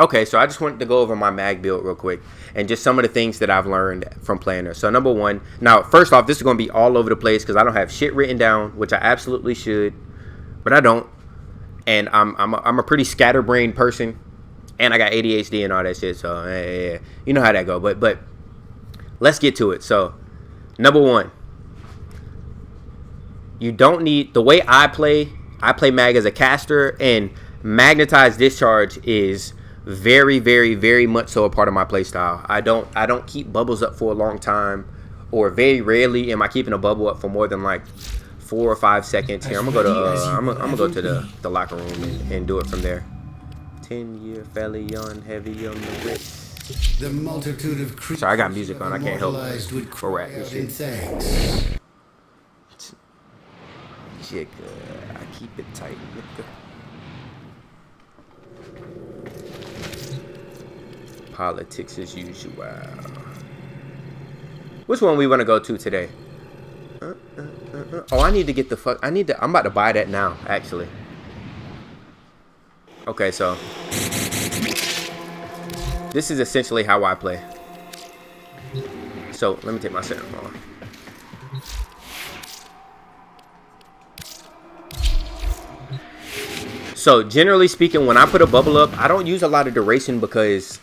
Okay, so I just wanted to go over my mag build real quick and just some of the things that I've learned from playing her. So number one, now first off, this is going to be all over the place because I don't have shit written down, which I absolutely should, but I don't. And I'm a pretty scatterbrained person, and I got ADHD and all that shit. So yeah, you know how that go. But let's get to it. So number one, you don't need the way I play. I play mag as a caster, and magnetized discharge is very, very, very much so a part of my playstyle. I don't keep bubbles up for a long time, or very rarely am I keeping a bubble up for more than like 4 or 5 seconds. Here, I'm gonna go to the locker room and do it from there. 10-year felly on heavy on the wrist. The multitude of creatures. Sorry, I got music on. I can't help for rap and shit. Thanks. Chick, I keep it tight, nigga. Politics as usual. Which one we want to go to today? Oh, I need to get the fuck. I'm about to buy that now, actually. Okay, so this is essentially how I play. So let me take my center off. So generally speaking, when I put a bubble up, I don't use a lot of duration because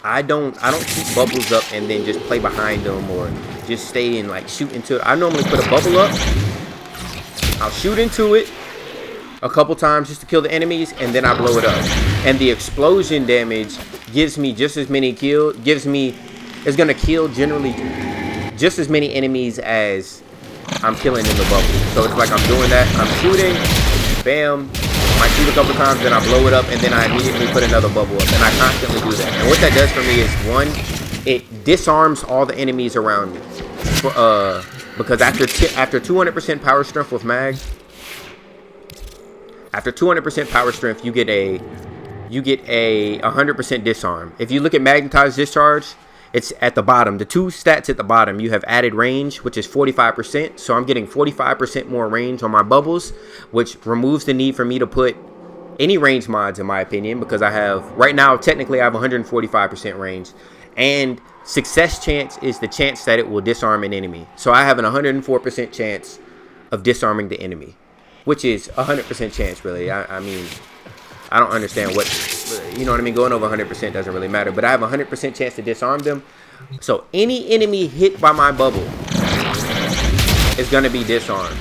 I don't keep bubbles up and then just play behind them or just stay and like shoot into it. I normally put a bubble up, I'll shoot into it a couple times just to kill the enemies, and then I blow it up. And the explosion damage gives me just as many kills, it's gonna kill generally just as many enemies as I'm killing in the bubble. So it's like I'm doing that, I'm shooting, bam, I shoot a couple times, then I blow it up, and then I immediately put another bubble up, and I constantly do that. And what that does for me is, one, it disarms all the enemies around me. Because after 200% power strength with mag, after 200% power strength, you get a 100% disarm. If you look at magnetized discharge, it's at the bottom. The two stats at the bottom, you have added range, which is 45%. So I'm getting 45% more range on my bubbles, which removes the need for me to put any range mods, in my opinion, because I have, right now, technically I have 145% range. And success chance is the chance that it will disarm an enemy. So I have an 104% chance of disarming the enemy, which is 100% chance, really. I mean, I don't understand what, you know what I mean? Going over 100% doesn't really matter. But I have a 100% chance to disarm them. So any enemy hit by my bubble is going to be disarmed.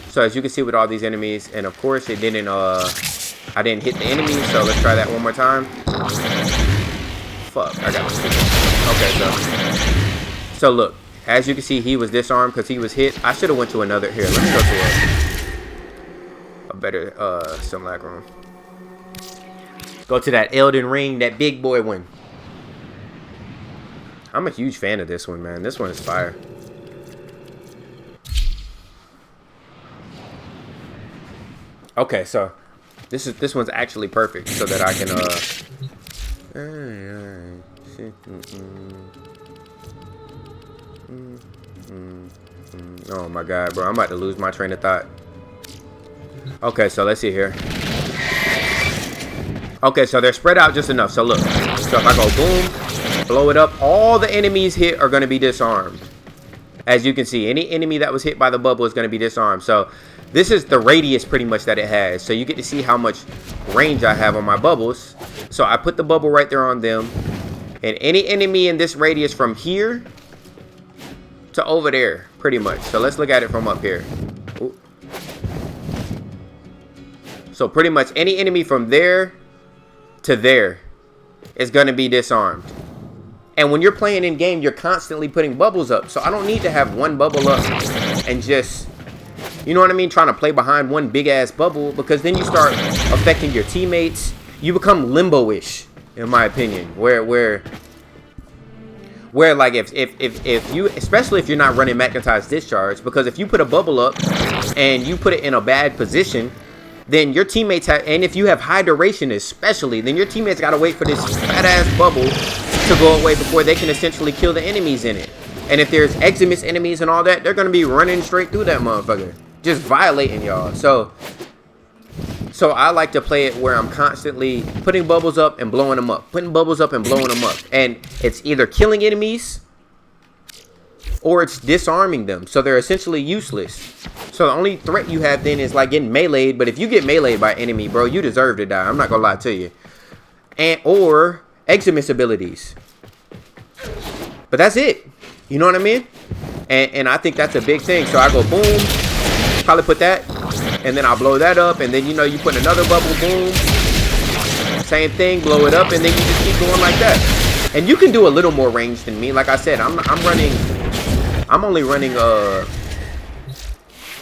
So as you can see with all these enemies, and of course it didn't, I didn't hit the enemy. So let's try that one more time. Fuck, I got my okay, so look, as you can see, he was disarmed because he was hit. I should have went to another, here, let's go to a better, some lag room. Go to that Elden Ring, that big boy one. I'm a huge fan of this one, man. This one is fire. Okay, so this one's actually perfect so that I can oh my god, bro, I'm about to lose my train of thought. Okay, so let's see here. Okay, so they're spread out just enough. So look, so if I go boom, blow it up, all the enemies hit are going to be disarmed. As you can see, any enemy that was hit by the bubble is going to be disarmed. So this is the radius pretty much that it has. So you get to see how much range I have on my bubbles. So I put the bubble right there on them. And any enemy in this radius from here to over there, pretty much. So let's look at it from up here. Ooh. So pretty much any enemy from there to there is going to be disarmed. And when you're playing in game, you're constantly putting bubbles up. So I don't need to have one bubble up and just, you know what I mean, trying to play behind one big ass bubble, because then you start affecting your teammates. You become limbo-ish, in my opinion, where like if you, especially if you're not running magnetized discharge, because if you put a bubble up and you put it in a bad position, then your teammates have, and if you have high duration especially, then your teammates got to wait for this fat ass bubble to go away before they can essentially kill the enemies in it. And if there's Eximus enemies and all that, they're going to be running straight through that motherfucker, just violating y'all. So So I like to play it where I'm constantly putting bubbles up and blowing them up. Putting bubbles up and blowing them up. And it's either killing enemies or it's disarming them. So they're essentially useless. So the only threat you have then is like getting meleeed. But if you get meleeed by enemy, bro, you deserve to die. I'm not going to lie to you. And or Eximus abilities. But that's it. You know what I mean? And I think that's a big thing. So I go boom. Probably put that. And then I'll blow that up. And then, you know, you put another bubble. Boom. Same thing. Blow it up. And then you just keep going like that. And you can do a little more range than me. Like I said, I'm only running,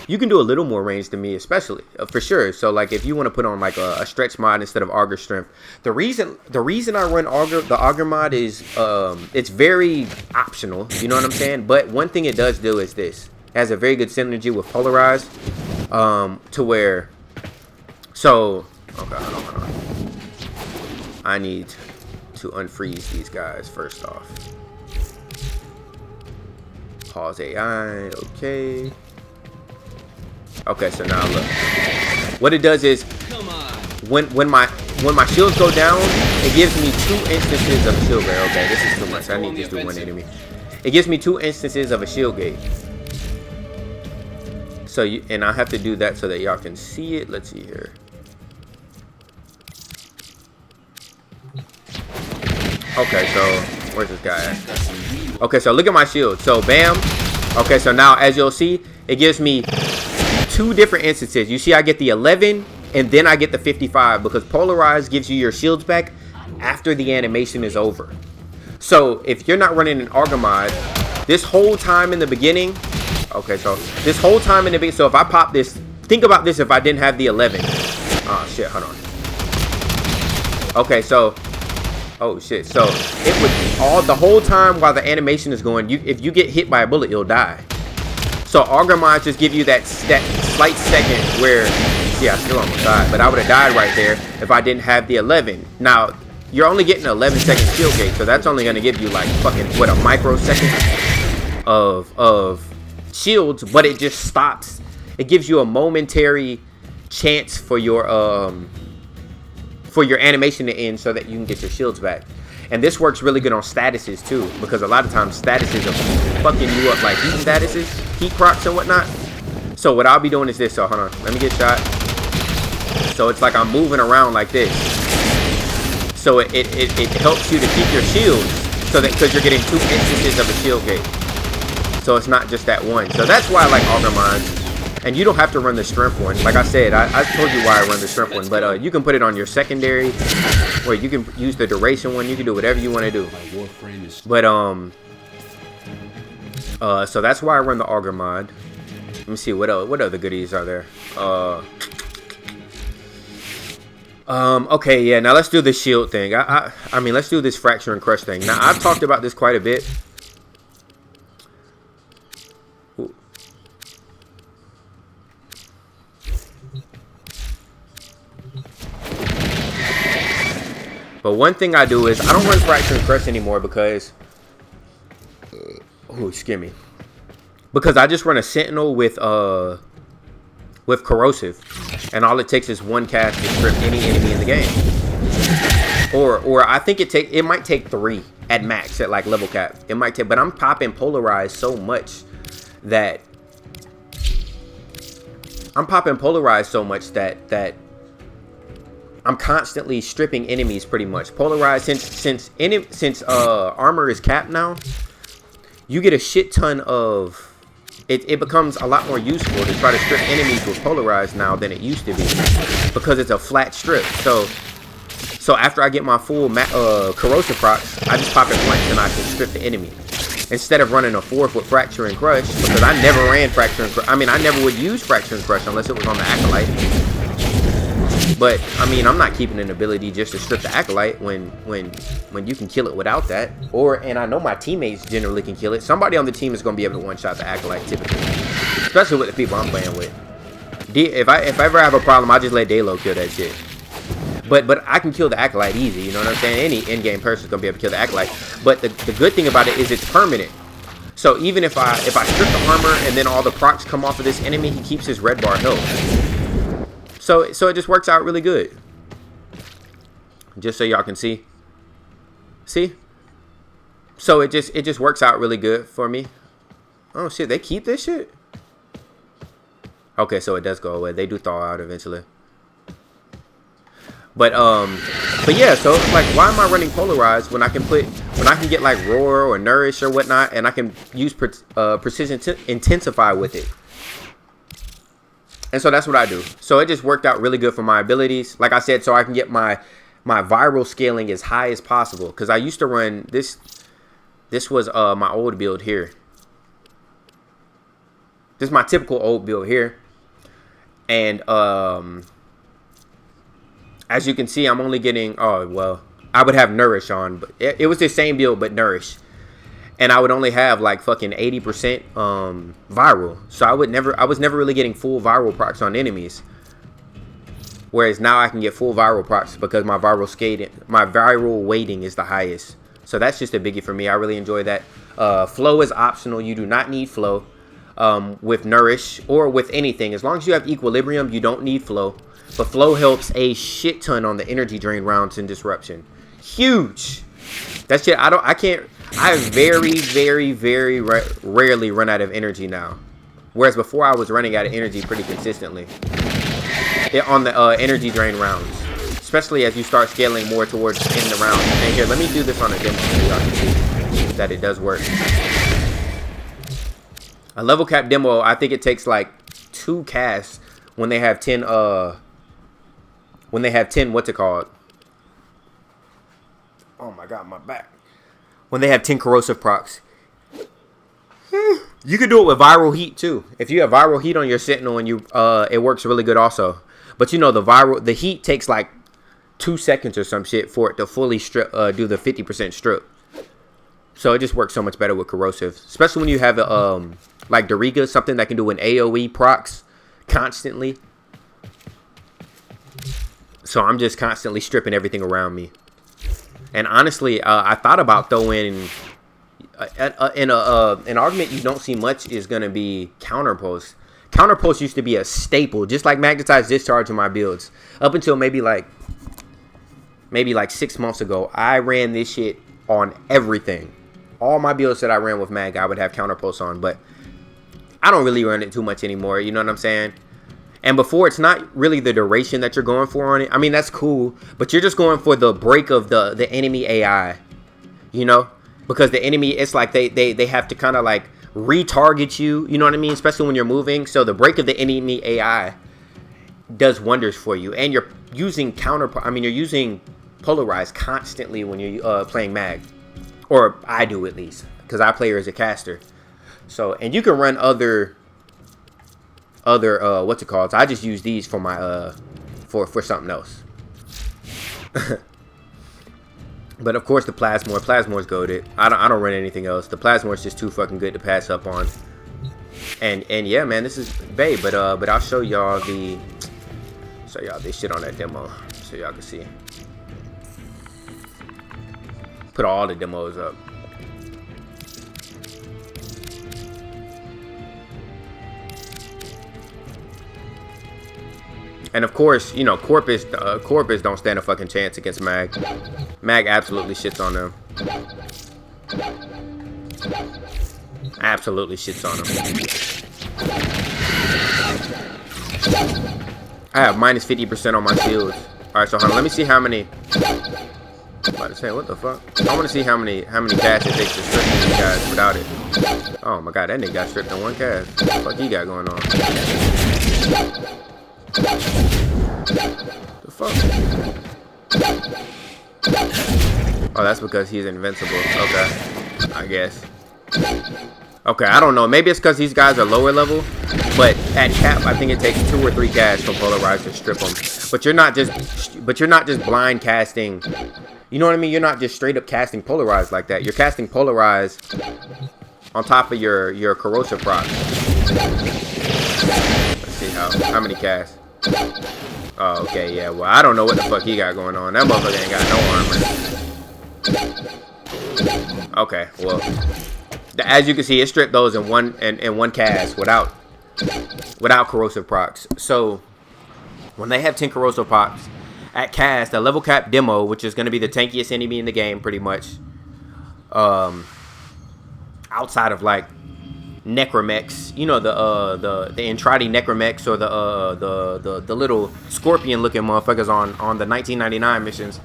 you can do a little more range than me, especially, for sure. So, like, if you want to put on, like, a stretch mod instead of Augur Strength. The reason I run the Augur mod is, it's very optional. You know what I'm saying? But one thing it does do is this. It has a very good synergy with Polarized, to where, so, okay, hold on. I need to unfreeze these guys first off. Pause AI, okay. Okay, so now look. What it does is when my shields go down, it gives me 2 instances of a shield gate. Okay, this is too much. I need just to do one enemy. It gives me 2 instances of a shield gate. So and I have to do that so that y'all can see it. Let's see here. Okay, so where's this guy at? Okay, so look at my shield. So bam. Okay, so now as you'll see, it gives me 2 different instances. You see I get the 11 and then I get the 55 because Polarized gives you your shields back after the animation is over. So if you're not running an Augur mod, this whole time in the beginning, okay, so this whole time in the beginning, so if I pop this, think about this if I didn't have the 11. Oh shit, hold on. Okay, so oh shit, so it would the whole time while the animation is going, if you get hit by a bullet, you'll die. So Augur mods just give you that slight second where, see, I still almost died, but I would have died right there if I didn't have the 11. Now, you're only getting an 11-second shield gate, so that's only going to give you like fucking, what, a microsecond of shields, but it just stops. It gives you a momentary chance for your animation to end so that you can get your shields back. And this works really good on statuses too, because a lot of times statuses are fucking you up, like heat statuses, heat procs and whatnot. So what I'll be doing is this. So hold on, let me get shot. So it's like I'm moving around like this. So it helps you to keep your shields, so that because you're getting 2 instances of a shield gate. So it's not just that one. So that's why I like Augur mods. And you don't have to run the strength one. Like I said, I told you why I run the strength one. But you can put it on your secondary, or you can use the duration one. You can do whatever you want to do. But so that's why I run the Augur mod. Let me see what other goodies are there. Okay, yeah. Now let's do the shield thing. I mean, let's do this fracture and crush thing. Now I've talked about this quite a bit. But one thing I do is I don't run fracture and crush anymore because, oh, excuse me, because I just run a sentinel with corrosive, and all it takes is 1 cast to strip any enemy in the game. Or I think it might take 3 at max at like level cap. It might take, but I'm popping polarized so much that I'm constantly stripping enemies pretty much. Polarized, since armor is capped now, you get a shit ton of it becomes a lot more useful to try to strip enemies with polarized now than it used to be, because it's a flat strip. So after I get my full corrosive procs, I just pop it once and I can strip the enemy, instead of running a 4th with fracture and crush, because I never ran fracture and crush. I mean, I never would use fracture and crush unless it was on the acolyte. But I mean, I'm not keeping an ability just to strip the acolyte when you can kill it without that. And I know my teammates generally can kill it. Somebody on the team is going to be able to one-shot the acolyte typically, especially with the people I'm playing with. If I ever have a problem, I just let Dalo kill that shit. But I can kill the acolyte easy. You know what I'm saying? Any in-game person is going to be able to kill the acolyte. But the good thing about it is it's permanent. So even if I strip the armor and then all the procs come off of this enemy, he keeps his red bar health. So it just works out really good. Just so y'all can see. See? So it just works out really good for me. Oh shit, they keep this shit? Okay, so it does go away. They do thaw out eventually. But yeah, so it's like, why am I running polarized when I can get like roar or nourish or whatnot, and I can use precision intensify with it. And so that's what I do. So it just worked out really good for my abilities. Like I said, so I can get my viral scaling as high as possible. Because I used to run this. This was my old build here. This is my typical old build here. And as you can see, I'm only getting, oh, well, I would have Nourish on, but it was the same build, but Nourish. And I would only have like fucking 80% viral. So I was never really getting full viral procs on enemies. Whereas now I can get full viral procs because my viral weighting is the highest. So that's just a biggie for me. I really enjoy that. Flow is optional. You do not need flow with Nourish or with anything. As long as you have equilibrium, you don't need flow. But flow helps a shit ton on the energy drain rounds and disruption. Huge. That shit, I very, very, very rarely run out of energy now. Whereas before I was running out of energy pretty consistently. On the energy drain rounds. Especially as you start scaling more towards the end of the round. And here, let me do this on a demo so y'all can see that it does work. A level cap demo, I think it takes like 2 casts when they have 10 what's it called? Oh my god, my back. When they have 10 corrosive procs. You can do it with viral heat too. If you have viral heat on your sentinel and it works really good also. But you know the heat takes like 2 seconds or some shit for it to fully strip do the 50% strip. So it just works so much better with corrosive. Especially when you have like Doriga, something that can do an AoE procs constantly. So I'm just constantly stripping everything around me. And honestly, I thought about throwing an argument you don't see much is going to be counterpost. Counterpost used to be a staple, just like magnetized discharge in my builds. Up until maybe like 6 months ago, I ran this shit on everything. All my builds that I ran with mag, I would have counterpost on, but I don't really run it too much anymore. You know what I'm saying? And before, it's not really the duration that you're going for on it. I mean, that's cool, but you're just going for the break of the enemy AI, you know? Because the enemy, it's like they have to kind of like retarget you, you know what I mean? Especially when you're moving. So the break of the enemy AI does wonders for you. And you're using you're using polarize constantly when you're playing mag. Or I do at least, because I play her as a caster. So, and you can run other what's it called? So I just use these for my for something else. But of course the Plasmore's goated. I don't run anything else. The Plasmore's just too fucking good to pass up on. And yeah, man, this is babe. But I'll show y'all this shit on that demo so y'all can see. Put all the demos up. And of course, you know, Corpus don't stand a fucking chance against Mag. Mag absolutely shits on them. Absolutely shits on them. I have minus 50% on my shields. Alright, so hold on, let me see how many. I'm about to say, what the fuck? I want to see how many casts it takes to strip these guys without it. Oh my god, that nigga got stripped in 1 cast. What the fuck he got going on? The fuck? Oh, that's because he's invincible. Okay, I guess. Okay, I don't know. Maybe it's because these guys are lower level. But at cap, I think it takes 2 or 3 casts from polarize to strip them. But you're not just blind casting. You know what I mean? You're not just straight up casting polarize like that. You're casting polarize on top of your corrosive proc. Let's see how many casts. Oh, okay, yeah. Well, I don't know what the fuck he got going on. That motherfucker ain't got no armor. Okay, well, as you can see, it stripped those in one cast without corrosive procs. So when they have Tinkeroso pops at cast, a level cap demo, which is going to be the tankiest enemy in the game, pretty much. Outside of like Necromex, you know, the Entrati Necromex, or the little scorpion looking motherfuckers on the 1999 missions.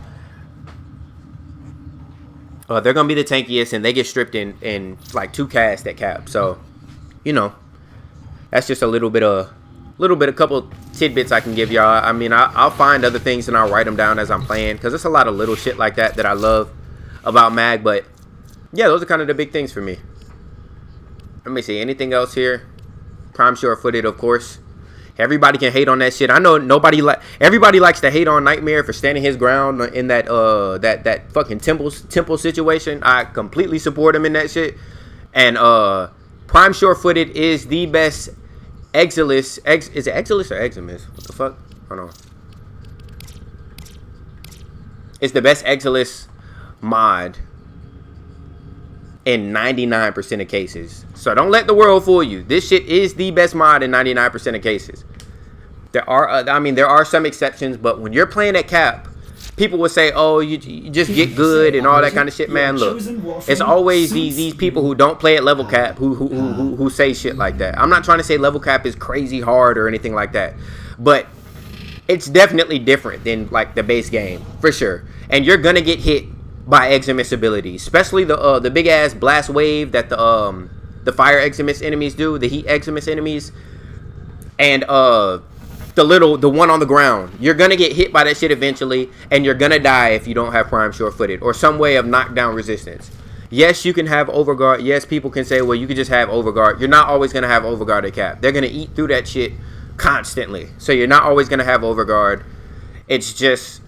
They're gonna be the tankiest, and they get stripped in like 2 casts at cap. So, you know, that's just a couple tidbits I can give y'all. I mean, I'll find other things and I'll write them down as I'm playing, because there's a lot of little shit like that I love about Mag. But yeah, those are kind of the big things for me. Let me see, anything else here? Prime sure-footed, of course. Everybody can hate on that shit. I know everybody likes to hate on Nightmare for standing his ground in that that fucking temple situation. I completely support him in that shit. And Prime sure-footed is the best Exilis. Is it Exilis or Eximus? What the fuck? Hold on. It's the best Exilis mod in 99% of cases. So don't let the world fool you. This shit is the best mod in 99% of cases. There are some exceptions, but when you're playing at cap, people will say, "Oh, you just get good and all that kind of shit." Man, look, it's always these people who don't play at level cap who say shit like that. I'm not trying to say level cap is crazy hard or anything like that, but it's definitely different than like the base game for sure. And you're gonna get hit by Eximus abilities, especially the big ass blast wave that the fire Eximus enemies do, the heat Eximus enemies, and the one on the ground. You're gonna get hit by that shit eventually, and you're gonna die if you don't have Prime sure-footed or some way of knockdown resistance. Yes, you can have overguard. Yes, people can say, well, you can just have overguard. You're not always gonna have overguard at cap. They're gonna eat through that shit constantly, so you're not always gonna have overguard. It's just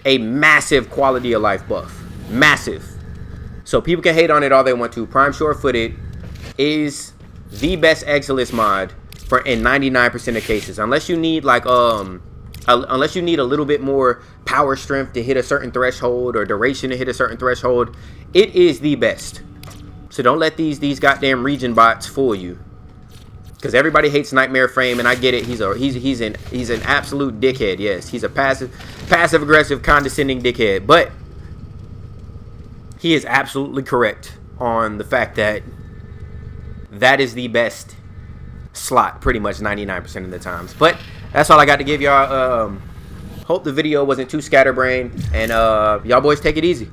a massive quality of life buff. Massive. So people can hate on it all they want to. Prime sure-footed is the best Exilis mod in 99% of cases. Unless you need like unless you need a little bit more power strength to hit a certain threshold, or duration to hit a certain threshold, it is the best. So don't let these goddamn region bots fool you. Because everybody hates Nightmare Frame, and I get it. He's an absolute dickhead. Yes, he's a passive aggressive, condescending dickhead. But he is absolutely correct on the fact that that is the best slot pretty much 99% of the times. But that's all I got to give y'all. Hope the video wasn't too scatterbrained, and y'all boys take it easy.